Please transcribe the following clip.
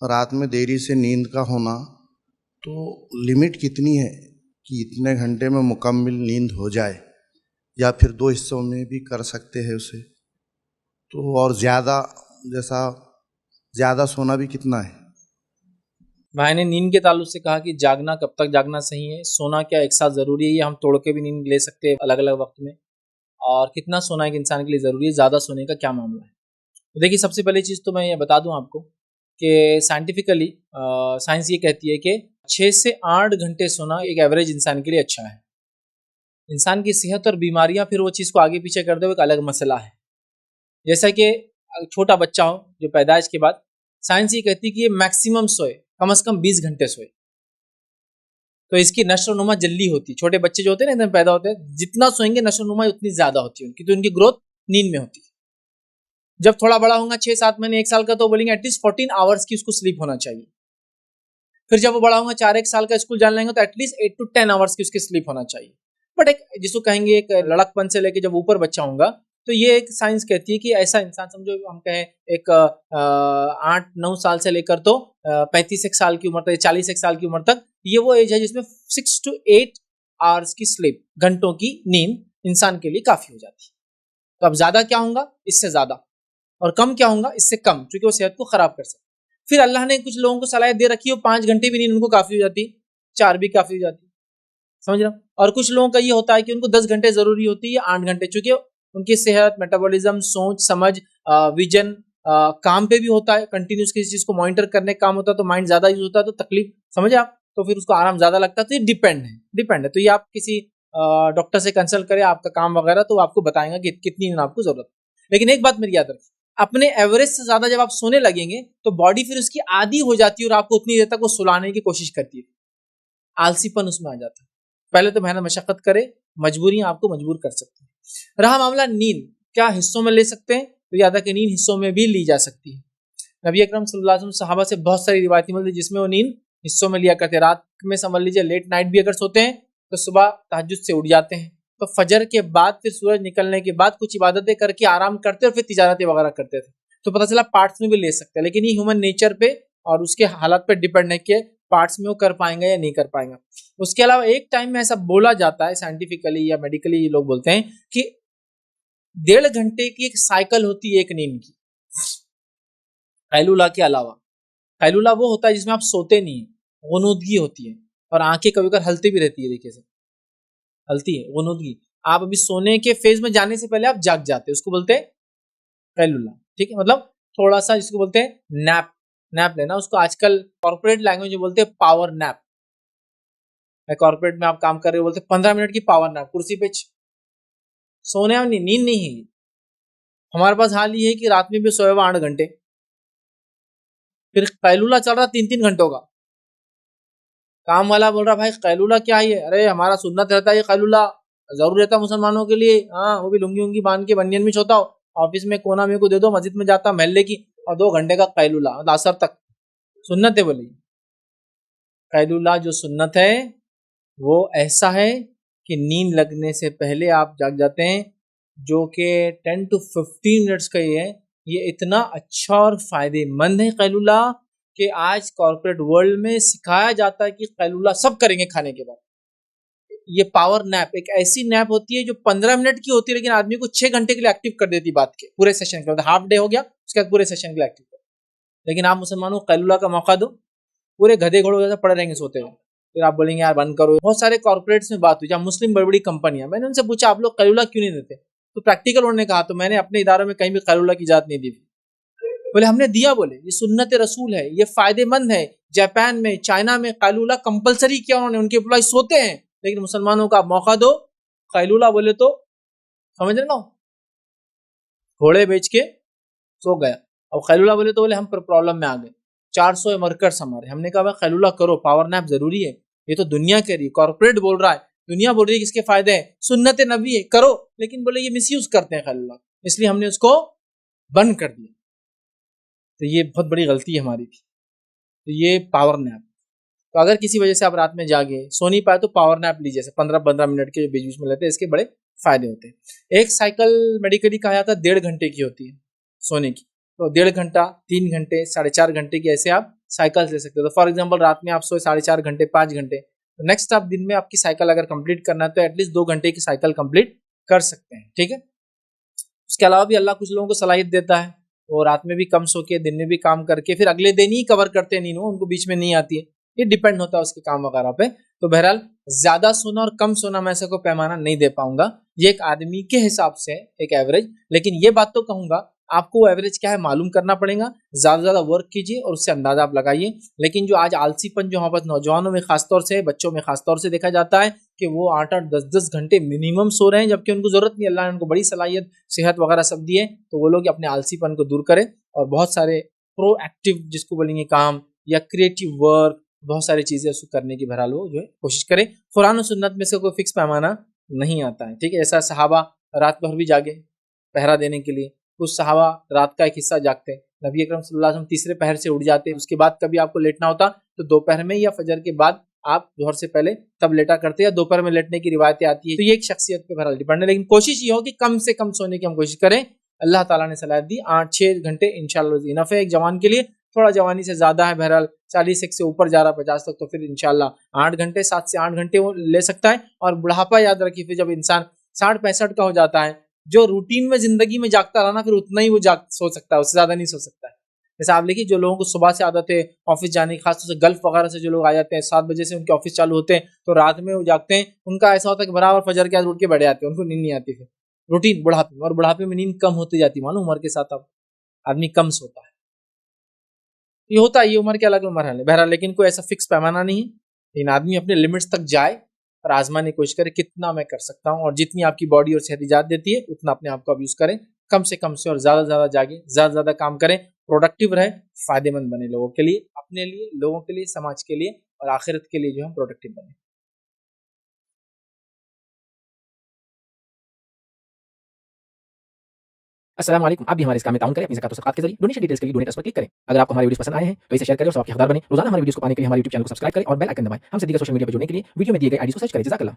रात में देरी से नींद का होना, तो लिमिट कितनी है कि इतने घंटे में मुकम्मल नींद हो जाए, या फिर दो हिस्सों में भी कर सकते हैं उसे? तो और ज़्यादा, जैसा ज़्यादा सोना भी कितना है? भाई ने नींद के ताल्लुक से कहा कि जागना कब तक जागना सही है, सोना क्या एक साथ ज़रूरी है, ये हम तोड़ के भी नींद ले सकते हैं अलग अलग वक्त में, और कितना सोना एक इंसान के लिए ज़रूरी है, ज़्यादा सोने का क्या मामला है। तो देखिए, सबसे पहली चीज़ तो मैं ये बता दूं आपको कि साइंटिफिकली साइंस ये कहती है कि 6 से 8 घंटे सोना एक एवरेज इंसान के लिए अच्छा है। इंसान की सेहत और बीमारियां फिर वो चीज़ को आगे पीछे कर दे, वो एक अलग मसला है। जैसा कि छोटा बच्चा हो जो पैदाइश के बाद, साइंस ये कहती है कि ये मैक्सिमम सोए, कम से कम 20 घंटे सोए, तो इसकी नशोनुमा जल्दी होती है। छोटे बच्चे जो होते हैं ना, एकदम पैदा होते हैं, जितना सोएंगे नशोनुमा उतनी ज्यादा होती है उनकी, तो उनकी ग्रोथ नींद में होती है। जब थोड़ा बड़ा होगा 6-7 महीने 1 साल का, तो बोलेंगे एटलीस्ट 14 आवर्स की उसको स्लीप होना चाहिए। फिर जब वो बड़ा होगा 4-1 साल का, स्कूल जाने लगेगा, तो एटलीस्ट 8 to 10 आवर्स की उसकी स्लीप होना चाहिए। बट एक जिसको कहेंगे एक लड़कपन से लेके जब ऊपर बच्चा होगा, तो ये एक साइंस कहती है कि ऐसा इंसान, समझो हम कहें एक 8-9 साल से लेकर तो 35 1 साल की उम्र तक, 40 1 साल की उम्र तक, ये वो एज है जिसमें 6 to 8 आवर्स की स्लीप, घंटों की नींद इंसान के लिए काफी हो जाती है। तो अब ज्यादा क्या होगा, इससे ज्यादा, और कम क्या होगा, इससे कम, क्योंकि वो सेहत को खराब कर सकता है। फिर अल्लाह ने कुछ लोगों को सलाह दे रखी है, 5 घंटे भी नींद उनको काफी हो जाती, 4 भी काफी हो जाती, समझ रहे हो। और कुछ लोगों का ये होता है कि उनको 10 घंटे जरूरी होती है, 8 घंटे, चूंकि उनकी सेहत, मेटाबॉलिज्म, सोच समझ, विजन, काम पे भी होता है, कंटिन्यूस किसी चीज को मॉनिटर करने का काम होता है, तो माइंड ज्यादा यूज होता है, तो तकलीफ, समझे आप, तो फिर उसको आराम ज्यादा लगता है। तो ये डिपेंड है। तो ये आप किसी डॉक्टर से कंसल्ट करें आपका काम वगैरह, तो आपको बताएंगे कि कितनी नींद आपको जरूरत है। लेकिन एक बात मेरी याद रखिए, अपने एवरेज से ज्यादा जब आप सोने लगेंगे, तो बॉडी फिर उसकी आदी हो जाती है और आपको उतनी देर तक वो सुलाने की कोशिश करती है, आलसीपन उसमें आ जाता है। पहले तो मेहनत मशक्कत करे, मजबूरियां आपको मजबूर कर सकती है। रहा मामला नींद, क्या हिस्सों में ले सकते हैं, तो याद है कि नींद हिस्सों में भी ली जा सकती है। नबी अकरम सल्लल्लाहु अलैहि वसल्लम सहाबा से बहुत सारी रिवायतें मिलती है जिसमें वो नींद हिस्सों में लिया करते। रात में समझ लीजिए लेट नाइट भी अगर सोते हैं, तो सुबह तहज्जुद से उठ जाते हैं, तो फजर के बाद फिर सूरज निकलने के बाद कुछ इबादतें करके आराम करते और फिर तिजारतें वगैरह करते थे। तो पता चला पार्ट्स में भी ले सकते हैं, लेकिन ये ह्यूमन नेचर पे और उसके हालात पे डिपेंड है कि पार्ट्स में वो कर पाएंगे या नहीं कर पाएंगे। उसके अलावा एक टाइम में ऐसा बोला जाता है साइंटिफिकली या मेडिकली, लोग बोलते हैं कि 1.5 घंटे की एक साइकिल होती है एक नींद की, कैलूला के अलावा। कैलूला वो होता है जिसमें आप सोते नहीं है, गुनूदगी होती है, और आंखें कभी कभी हलती भी रहती है, देखिए से हलती है, गुनूदगी। आप अभी सोने के फेज में जाने से पहले आप जाग जाते हैं, उसको बोलते हैं कैलूला। ठीक है, मतलब थोड़ा सा जिसको बोलते हैं नैप, नैप लेना, उसको आजकल कॉर्पोरेट लैंग्वेज में बोलते हैं पावर नैप। कॉर्पोरेट में आप काम कर रहे हो, बोलते हैं 15 मिनट की पावर नैप, कुर्सी पे सोने में, नींद नहीं है। हमारे पास हाल ये है कि रात में भी सोए हुआ 8 घंटे, फिर कैलूला चल रहा 3-3 घंटों का। काम वाला बोल रहा भाई कैलूला क्या है, अरे हमारा सुन्नत रहता है ये कैलूला, जरूर रहता मुसलमानों के लिए, हाँ वो भी लुंगी उंगी बांध के बनियन में सोता हो, ऑफिस में कोना मेरे को दे दो, मस्जिद में जाता महल्ले की, और 2 घंटे का कैलूला, मतलब असर तक सुन्नत है। बोली कैलूला जो सुन्नत है वो ऐसा है कि नींद लगने से पहले आप जाग जाते हैं, जो कि 10 to 15 मिनट्स का ही है। ये इतना अच्छा और फायदेमंद है कैलूला, कि आज कॉर्पोरेट वर्ल्ड में सिखाया जाता है कि कैलूला सब करेंगे खाने के बाद। ये पावर नैप एक ऐसी नैप होती है जो 15 मिनट की होती है, लेकिन आदमी को 6 घंटे के लिए एक्टिव कर देती बात के पूरे सेशन के, मतलब हाफ डे हो गया उसके बाद पूरे सेशन के लिए एक्टिव कर। लेकिन आप मुसलमानों को कैलूला का मौका दो, पूरे गधे घोड़ों जैसा पड़े रहेंगे सोते हुए, फिर आप बोलेंगे यार बंद करो। बहुत सारे कॉर्पोरेट्स में बात हुई, जहाँ मुस्लिम बड़ी बड़ी कंपनियां, मैंने उनसे पूछा आप लोग कैलूला क्यों नहीं देते, तो प्रैक्टिकल उन्होंने कहा, तो मैंने अपने इदारों में कहीं भी कैलूला की इजाजत नहीं दी। बोले हमने दिया, बोले ये सुन्नत रसूल है, ये फायदेमंद है। जापान में, चाइना में कैलूला कंपलसरी किया उन्होंने, उनके एम्प्लॉय सोते हैं, लेकिन मुसलमानों का मौका दो कैलूला बोले तो, समझ रहे ना, घोड़े बेच के सो गया। अब कैलूला बोले तो बोले हम प्रॉब्लम में आ गए, 400 वर्कर्स हमारे। हमने कहा भाई कैलूला करो, पावर नैप जरूरी है, ये तो दुनिया कह रही है, कॉर्पोरेट बोल रहा है, दुनिया बोल रही है कि इसके फायदे हैं, सुन्नत नबी है करो, लेकिन बोले ये मिसयूज करते हैं कैलूला, इसलिए हमने उसको बंद कर दिया। तो ये बहुत बड़ी गलती है हमारी थी। तो ये पावर नैप, तो अगर किसी वजह से आप रात में जागे, सो नहीं पाए, तो पावर नैप लीजिए, 15-15 मिनट के बीच बीच में लेते हैं, इसके बड़े फायदे होते हैं। एक साइकिल मेडिकली कहा जाता है 1.5 घंटे की होती है सोने की, तो 1.5 घंटा, 3 घंटे, 4.5 घंटे की, ऐसे आप साइकिल्स ले सकते हो। तो फॉर एग्जांपल रात में आप सोए 4.5 घंटे 5 घंटे, तो नेक्स्ट आप दिन में आपकी साइकिल अगर कंप्लीट करना है तो एटलीस्ट 2 घंटे की साइकिल कंप्लीट कर सकते हैं, ठीक है। उसके अलावा भी अल्लाह कुछ लोगों को सलाहियत देता है, वो रात में भी कम सो के दिन में भी काम करके फिर अगले दिन ही कवर करते हैं नींद, उनको बीच में नहीं आती है, ये डिपेंड होता है उसके काम वगैरह पे। तो बहरहाल ज्यादा सोना और कम सोना मैं ऐसा कोई पैमाना नहीं दे पाऊंगा, ये एक आदमी के हिसाब से एक एवरेज, लेकिन ये बात तो कहूंगा आपको एवरेज क्या है मालूम करना पड़ेगा, ज्यादा ज्यादा वर्क कीजिए और उससे अंदाजा आप लगाइए। लेकिन जो आज आलसीपन जो हमारे नौजवानों में खासतौर से, बच्चों में खासतौर से देखा जाता है कि वो 8-8 10-10 घंटे मिनिमम सो रहे हैं, जबकि उनको जरूरत नहीं, अल्लाह ने उनको बड़ी सलाहियत सेहत वगैरह सब दी है। तो वो लोग अपने आलसीपन को दूर करें और बहुत सारे प्रोएक्टिव जिसको बोलेंगे काम या क्रिएटिव वर्क, बहुत सारी चीजें उसको करने की बहरहाल वो जो है कोशिश करें। कुरान और सुन्नत में से कोई फिक्स पैमाना नहीं आता है, ठीक है। ऐसा सहाबा रात भर भी जागे पहरा देने के लिए, कुछ सहाबा रात का एक हिस्सा जागते, नबी अकरम सल्लल्लाहु अलैहि वसल्लम तीसरे पहर से उठ जाते, उसके बाद कभी आपको लेटना होता तो दोपहर में या फजर के बाद आप जोहर से पहले तब लेटा करते, या दोपहर में लेटने की रिवायतें आती है। तो ये एक शख्सियत पे बहरहाल डिपेंड है, लेकिन कोशिश ये हो कि कम से कम सोने की हम कोशिश करें। अल्लाह ताला ने सलाह दी 8-6 घंटे इंशाल्लाह इनफ है एक जवान के लिए। थोड़ा जवानी से ज्यादा है, बहरहाल 40 से ऊपर जा रहा 50 तक, तो फिर इंशाल्लाह 8 घंटे 7 से 8 घंटे वो ले सकता है। और बुढ़ापा याद रखिए, फिर जब इंसान 60-65 का हो जाता है, जो रूटीन में जिंदगी में जागता रहा ना, फिर उतना ही वो सो सकता है, उससे ज्यादा नहीं सो सकता है। जैसे आप देखिए जो लोगों को सुबह से आदत है ऑफिस जाने की, खासतौर से गल्फ वगैरह से जो लोग आ जाते हैं 7 बजे से उनके ऑफिस चालू होते हैं, तो रात में वो जागते हैं, उनका ऐसा होता है कि बराबर फजर के बाद उठ के बैठ जाते हैं, उनको नींद नहीं आती फिर रूटीन बुढ़ापे में। और बुढ़ापे में नींद कम होती जाती है, मालूम उम्र के साथ अब आदमी कम सोता है, ये होता है, ये उम्र के अलग उम्र है बहरहाल। लेकिन कोई ऐसा फिक्स पैमाना नहीं है, लेकिन आदमी अपने लिमिट्स तक जाए और आजमाने की कोशिश करे कितना मैं कर सकता हूँ, और जितनी आपकी बॉडी और सेहत इजाजत देती है उतना अपने आप को आप यूज करें, कम से कम से और ज्यादा से ज्यादा जागे, ज्यादा से ज्यादा काम करें, प्रोडक्टिव रहे, फायदेमंद बने लोगों के लिए, अपने लिए, लोगों के लिए, समाज के लिए और आखिरत के लिए जो हम प्रोडक्टिव बने। अस्सलाम वालेकुम। आप भी हमारे इस काम में ताउन करें अपनी ज़कात और सदक़ात के ज़रिए। डोनेशन डिटेल्स के लिए डोनेट पर क्लिक करें। अगर आपको हमारे वीडियोस पसंद आए हैं तो इसे शेयर करें और सबके हकदार बनें। रोजाना हमारे वीडियोस को पाने के लिए हमारे यूट्यूब चैनल को सब्सक्राइब करें और बेल आइकन दबाएं। हमसे दीगर सोशल मीडिया पर जुड़ने के लिए वीडियो में दिए गए आईडी को सर्च करें। जज़ाकल्लाह।